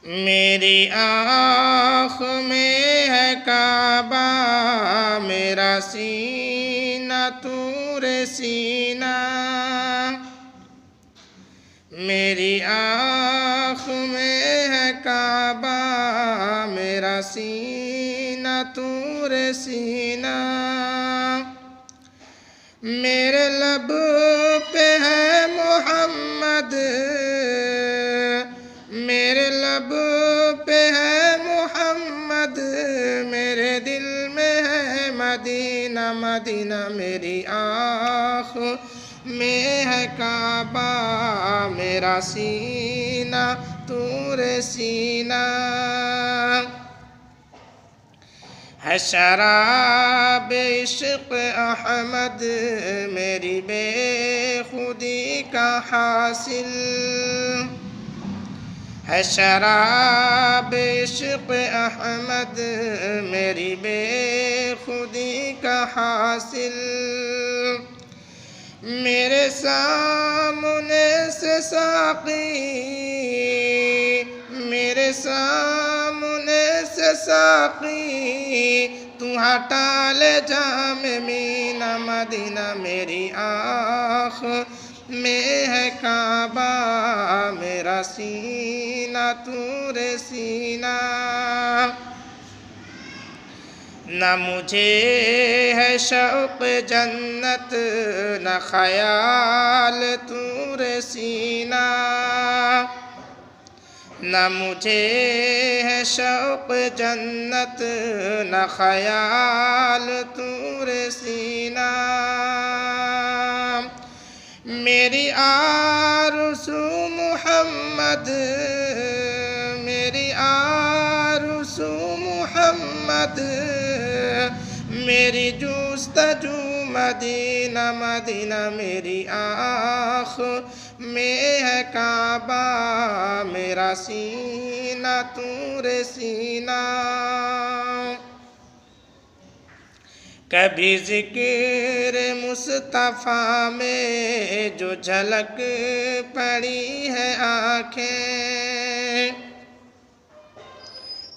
میری آنکھ میں ہے کعبہ، میرا سینہ طور سینہ. میری آنکھ میں ہے کعبہ، میرا سینہ طور سینہ. میرے لب پہ ہے محمد، میرے لب پہ ہے محمد، میرے دل میں ہے مدینہ مدینہ. میری آنکھ میں ہے کعبہ، میرا سینہ طور سینہ. ہے شراب عشق احمد میری بے خودی کا حاصل. ہے شراب عشق احمد میری بے خودی کا حاصل. میرے سامنے سے ساقی، میرے سامنے سے ساقی، تو ہٹا لے جام مینہ مدینہ. میری آنکھ میں ہے کعبہ، میرا سینہ طور سینہ. نہ مجھے ہے شوق جنت، نہ خیال طور سینہ. نہ مجھے ہے شوق جنت، نہ خیال طور سینہ. میری آرزو محمد، میری آرزو محمد، میری جستجو مدینہ مدینہ. میری آنکھ میں ہے کعبہ، میرا سینہ طور سینہ. کبھی ذکر مصطفیٰ میں جو جھلک پڑی ہے آنکھیں،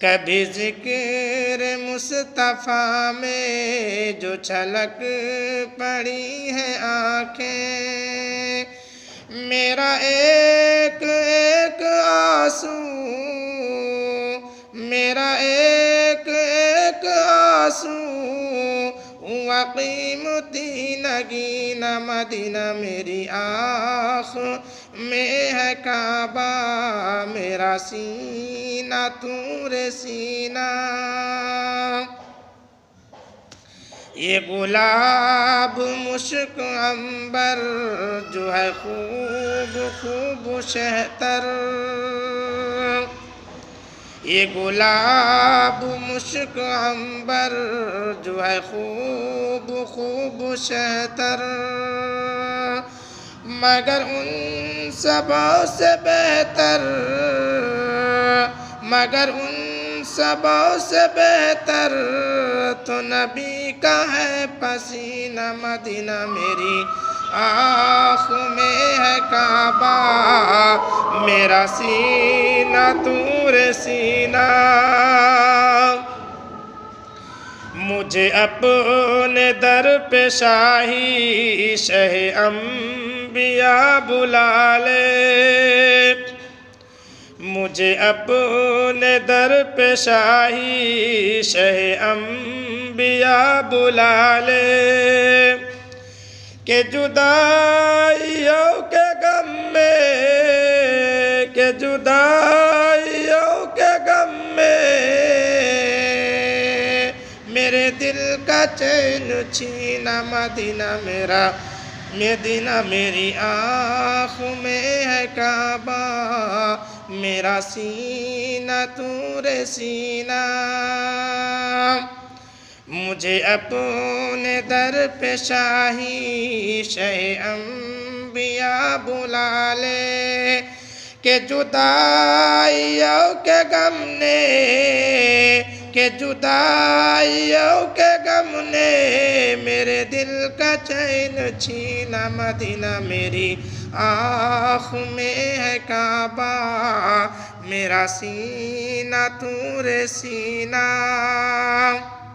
کبھی ذکر مصطفیٰ میں جو جھلک پڑی ہے آنکھیں. میرا ایک ایک آنسو، میرا ایک ایک آنسو قیمتی نگینہ مدینہ. میری آنکھ میں ہے کعبہ، میرا سینہ طور سینہ. یہ گلاب مشک عنبر جو ہے خوب خوب شہتر، یہ گلاب مشک عنبر جو ہے خوب خوب شہتر. مگر ان سبوں سے بہتر، مگر ان سبوں سے بہتر تو نبی کا ہے پسینہ مدینہ. میری آنکھ میں ہے کعبہ، میرا سینہ طور سینہ. مجھے اپنے در پہ شاہی شہ انبیاء بلا لے، مجھے اپنے در پہ شاہی شہ انبیاء بلا لے. کہ جدائیوں کے غم میں، کہ جدائیوں کے غم میں میرے دل کا چین چھینا مدینہ. میرا مدینہ. میری آنکھ میں ہے کعبہ، میرا سینہ طور سینہ. مجھے اپنے در پہ شاہی شہ انبیاء بلا لے. کہ جدائیوں کے غم نے، کہ جدائیوں کے غم نے میرے دل کا چین چھینا مدینہ. میری آخ میں ہے کعبہ میرا سینہ تو رے سینہ